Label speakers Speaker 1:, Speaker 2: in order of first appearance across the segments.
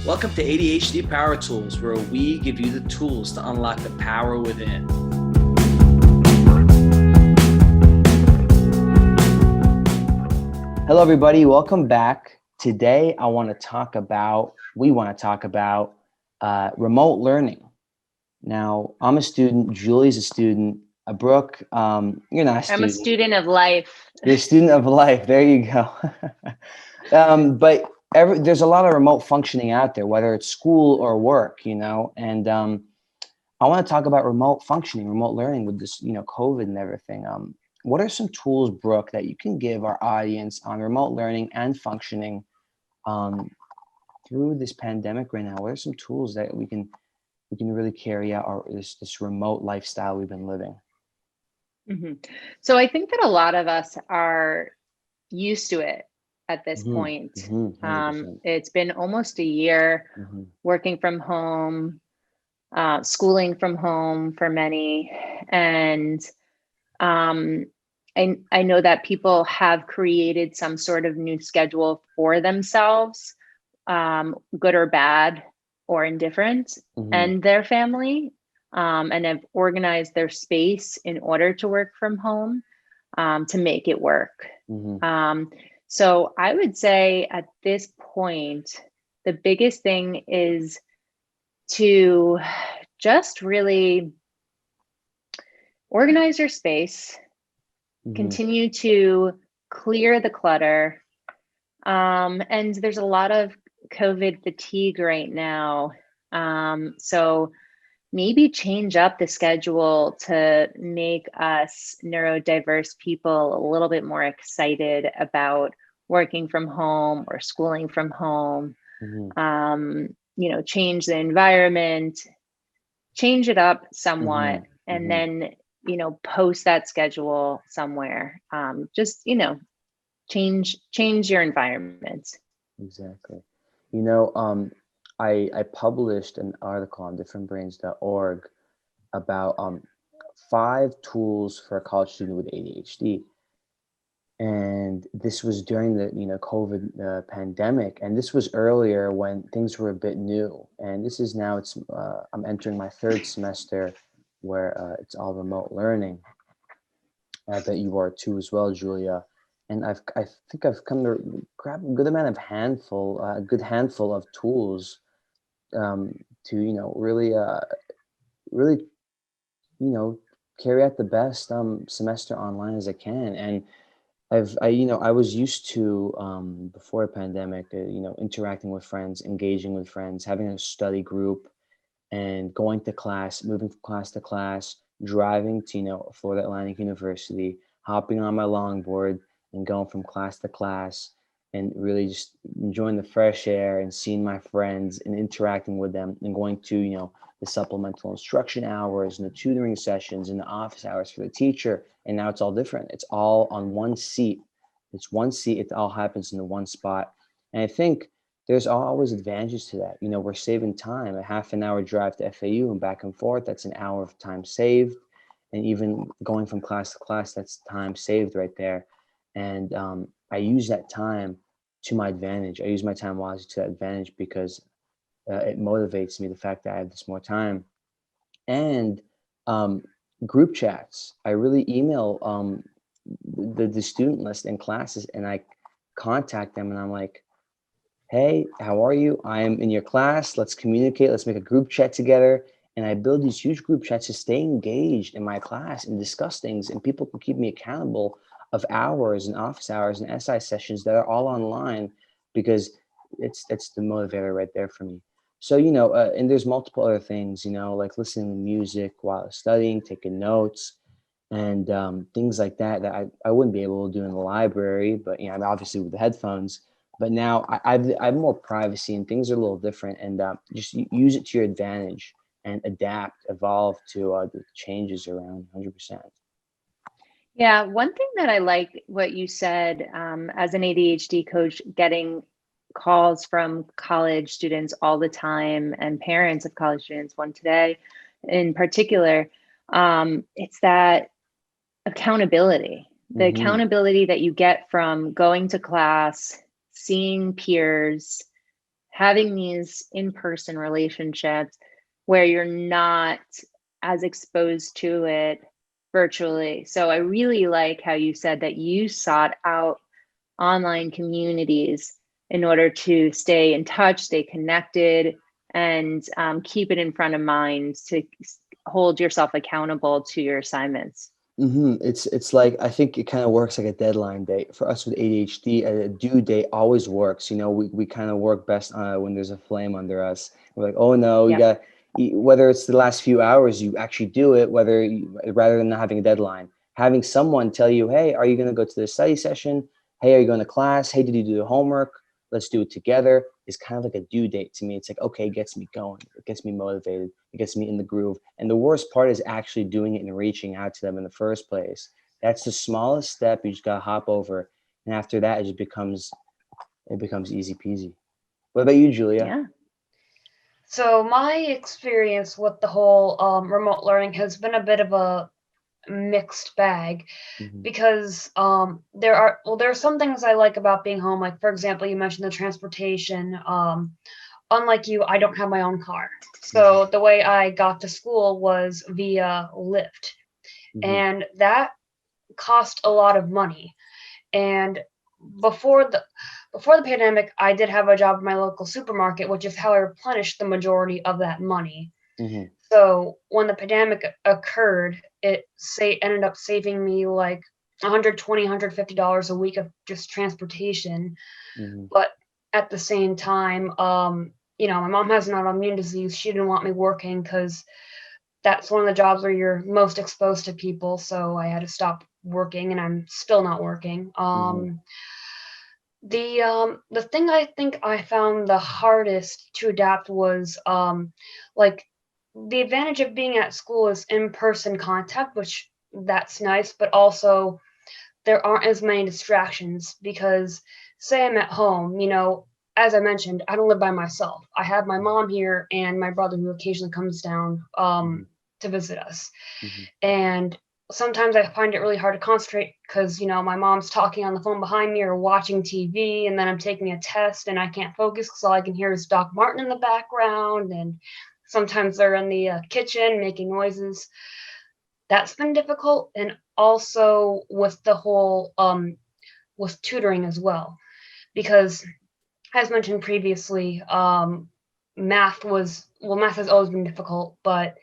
Speaker 1: Welcome to ADHD Power Tools, where we give you the tools to unlock the power within.
Speaker 2: Hello, everybody. Welcome back. Today, we want to talk about remote learning. Now, I'm a student. Julie's a student. Brooke, you're not a student.
Speaker 3: I'm a student of life.
Speaker 2: You're a student of life. There you go. But there's a lot of remote functioning out there, whether it's school or work, and I want to talk about remote functioning, remote learning with this, COVID and everything. What are some tools, Brooke, that you can give our audience on remote learning and functioning through this pandemic right now? What are some tools that we can really carry out this remote lifestyle we've been living?
Speaker 3: Mm-hmm. So I think that a lot of us are used to it at this point. It's been almost a year working from home, schooling from home for many. And I know that people have created some sort of new schedule for themselves, good or bad or indifferent, and their family, and have organized their space in order to work from home to make it work. So I would say at this point, the biggest thing is to just really organize your space, continue to clear the clutter. And there's a lot of COVID fatigue right now. So maybe change up the schedule to make us neurodiverse people a little bit more excited about working from home or schooling from home. Change the environment, change it up somewhat, and then, post that schedule somewhere. Change your environment.
Speaker 2: Exactly. I published an article on differentbrains.org about 5 tools for a college student with ADHD. And this was during the COVID pandemic, and this was earlier when things were a bit new. And this is now I'm entering my 3rd semester where it's all remote learning. I bet you are too as well, Julia. And I think I've come to grab a good handful of tools to really carry out the best semester online as I can. And I was used to before the pandemic, interacting with friends, engaging with friends, having a study group, and going to class, moving from class to class, driving to Florida Atlantic University, hopping on my longboard and going from class to class, and really just enjoying the fresh air and seeing my friends and interacting with them, and going to the supplemental instruction hours and the tutoring sessions and the office hours for the teacher. And now it's all different. It's all on one seat. It's one seat. It all happens in the one spot. And I think there's always advantages to that. We're saving time. A half an hour drive to FAU and back and forth, that's an hour of time saved. And even going from class to class, that's time saved right there. And I use that time to my advantage. I use my time wisely to that advantage because it motivates me, the fact that I have this more time. And group chats. I really email the student list in classes, and I contact them, and I'm like, hey, how are you? I am in your class. Let's communicate. Let's make a group chat together. And I build these huge group chats to stay engaged in my class and discuss things, and people can keep me accountable of hours and office hours and SI sessions that are all online, because it's the motivator right there for me. So, and there's multiple other things, like listening to music while studying, taking notes, and things like that I wouldn't be able to do in the library, but I'm obviously with the headphones. But now I have more privacy, and things are a little different, and just use it to your advantage and adapt, evolve to the changes around 100%.
Speaker 3: Yeah, one thing that I like what you said, as an ADHD coach, getting calls from college students all the time and parents of college students, one today in particular, it's that accountability, the accountability that you get from going to class, seeing peers, having these in-person relationships where you're not as exposed to it virtually. So I really like how you said that you sought out online communities in order to stay in touch, stay connected, and keep it in front of mind to hold yourself accountable to your assignments.
Speaker 2: It's like, I think it kind of works like a deadline date for us with ADHD. A due date always works. We kind of work best when there's a flame under us. We're like, oh no, you got, whether it's the last few hours, you actually do it. Rather than not having a deadline, having someone tell you, hey, are you going to go to the study session? Hey, are you going to class? Hey, did you do the homework? Let's do it together. Is kind of like a due date to me. It's like, okay, it gets me going. It gets me motivated. It gets me in the groove. And the worst part is actually doing it and reaching out to them in the first place. That's the smallest step. You just got to hop over. And after that, it becomes easy peasy. What about you, Julia?
Speaker 3: Yeah.
Speaker 4: So my experience with the whole remote learning has been a bit of a mixed bag, because there are some things I like about being home. Like, for example, you mentioned the transportation. Unlike you, I don't have my own car. So the way I got to school was via Lyft. And that cost a lot of money. And before the pandemic, I did have a job at my local supermarket, which is how I replenished the majority of that money. So when the pandemic occurred, it ended up saving me like $120, $150 a week of just transportation. But at the same time, my mom has an autoimmune disease. She didn't want me working because that's one of the jobs where you're most exposed to people. So I had to stop working, and I'm still not working. The thing I think I found the hardest to adapt was like, the advantage of being at school is in-person contact, which that's nice, but also there aren't as many distractions, because say I'm at home, as I mentioned, I don't live by myself. I have my mom here and my brother, who occasionally comes down to visit us. And sometimes I find it really hard to concentrate because, my mom's talking on the phone behind me or watching TV, and then I'm taking a test and I can't focus because all I can hear is Doc Martin in the background, and sometimes they're in the kitchen making noises. That's been difficult. And also with the whole, with tutoring as well, because as mentioned previously, math has always been difficult, but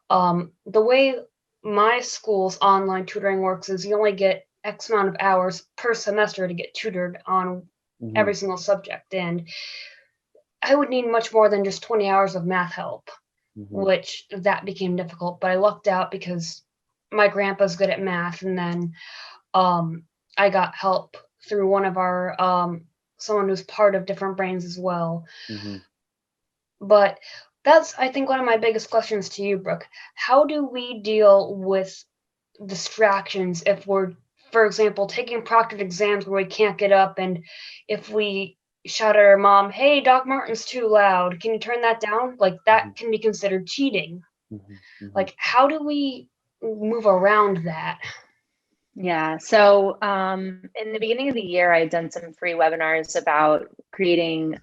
Speaker 4: the way my school's online tutoring works is you only get X amount of hours per semester to get tutored on every single subject. And I would need much more than just 20 hours of math help, which that became difficult. But I lucked out because my grandpa's good at math. And then I got help through one of our, someone who's part of Different Brains as well. But that's, I think, one of my biggest questions to you, Brooke. How do we deal with distractions if we're, for example, taking proctored exams where we can't get up, and if we shout at our mom, hey, Doc Martin's too loud, can you turn that down? Like, that can be considered cheating. Like, how do we move around that?
Speaker 3: Yeah. So in the beginning of the year, I had done some free webinars about creating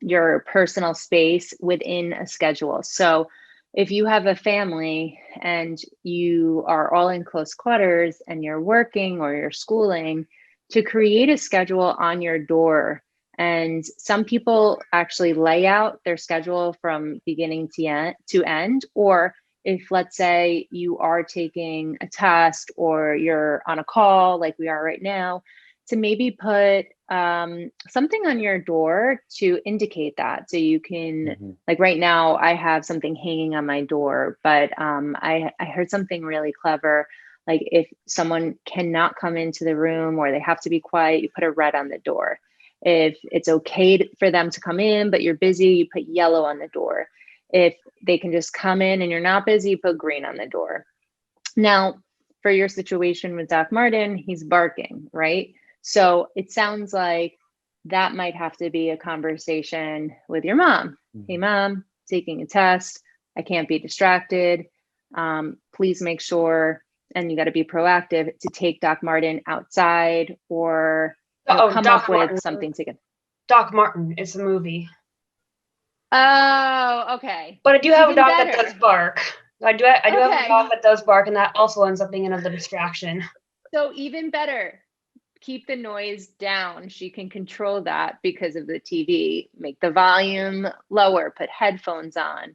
Speaker 3: your personal space within a schedule. So if you have a family and you are all in close quarters and you're working or you're schooling, to create a schedule on your door. And some people actually lay out their schedule from beginning to end, or if, let's say, you are taking a test or you're on a call like we are right now, to maybe put something on your door to indicate that. So you can, like right now, I have something hanging on my door, but I heard something really clever. Like, if someone cannot come into the room or they have to be quiet, you put a red on the door. If it's okay for them to come in, but you're busy, you put yellow on the door. If they can just come in and you're not busy, you put green on the door. Now, for your situation with Doc Martin, he's barking, right? So it sounds like that might have to be a conversation with your mom. Hey, mom, taking a test. I can't be distracted. Please make sure, and you got to be proactive to take Doc Martin outside, or come
Speaker 4: Doc
Speaker 3: up
Speaker 4: Martin.
Speaker 3: with something to get.
Speaker 4: Doc Martin is a movie.
Speaker 3: Oh, okay.
Speaker 4: But I do have a
Speaker 3: Even
Speaker 4: dog that does
Speaker 3: better.
Speaker 4: bark. I do have a
Speaker 3: Okay.
Speaker 4: dog that does bark, and that also ends up being another distraction.
Speaker 3: So even better. Keep the noise down. She can control that because of the TV. Make the volume lower, put headphones on,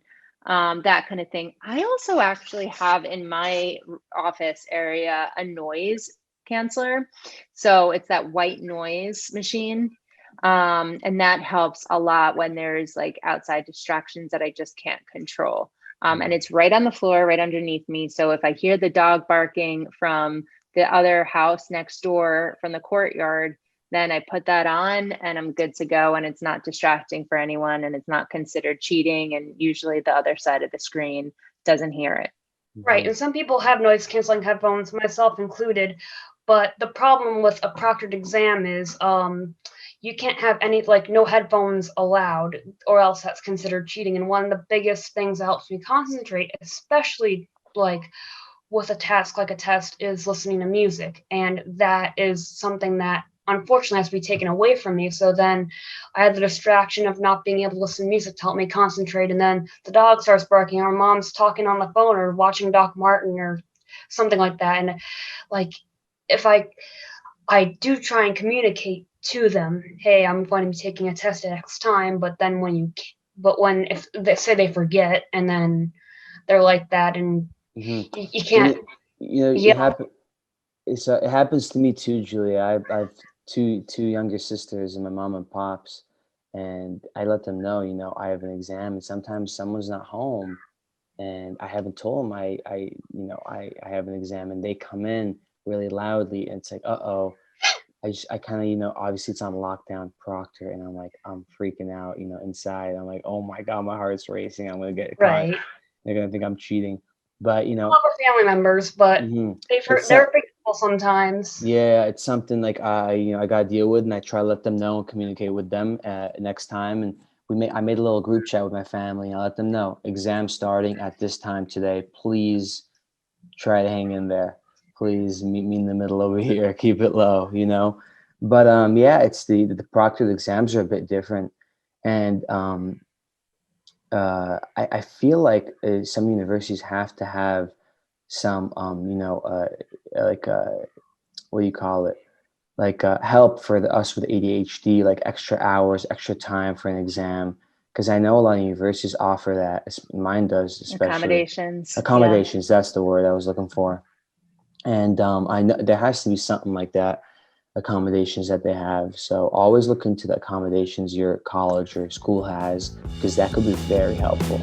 Speaker 3: that kind of thing. I also actually have in my office area a noise canceller. So it's that white noise machine. And that helps a lot when there's like outside distractions that I just can't control. And it's right on the floor, right underneath me. So if I hear the dog barking from the other house next door from the courtyard, then I put that on and I'm good to go, and it's not distracting for anyone, and it's not considered cheating, and usually the other side of the screen doesn't hear it.
Speaker 4: Right, and some people have noise canceling headphones, myself included, but the problem with a proctored exam is you can't have any, like, no headphones allowed, or else that's considered cheating. And one of the biggest things that helps me concentrate, especially like with a task like a test, is listening to music. And that is something that unfortunately has to be taken away from me. So then I had the distraction of not being able to listen to music to help me concentrate. And then the dog starts barking, or mom's talking on the phone or watching Doc Martin or something like that. And like, if I do try and communicate to them, hey, I'm going to be taking a test at X time, but then if they say they forget, and then they're like that, and you can't.
Speaker 2: It happens to me too, Julia. I've two younger sisters and my mom and pops, and I let them know, I have an exam, and sometimes someone's not home, and I haven't told them I have an exam, and they come in really loudly, and it's like, I kind of, obviously it's on lockdown, proctor, and I'm freaking out, inside. I'm like, oh my God, my heart's racing. I'm going to get caught.
Speaker 4: Right.
Speaker 2: They're going to think I'm cheating. But,
Speaker 4: Love our family members, but they're forgetful sometimes.
Speaker 2: Yeah, it's something like I got to deal with, and I try to let them know and communicate with them next time. And I made a little group chat with my family, and I let them know, exam starting at this time today. Please try to hang in there. Please meet me in the middle over here. Keep it low, But it's the proctored exams are a bit different, and I feel like some universities have to have some what do you call it? Like help for us with ADHD, like extra hours, extra time for an exam. Because I know a lot of universities offer that. Mine does, especially. Accommodations, yeah. That's the word I was looking for. And I know there has to be something like that, accommodations that they have. So always look into the accommodations your college or school has, because that could be very helpful.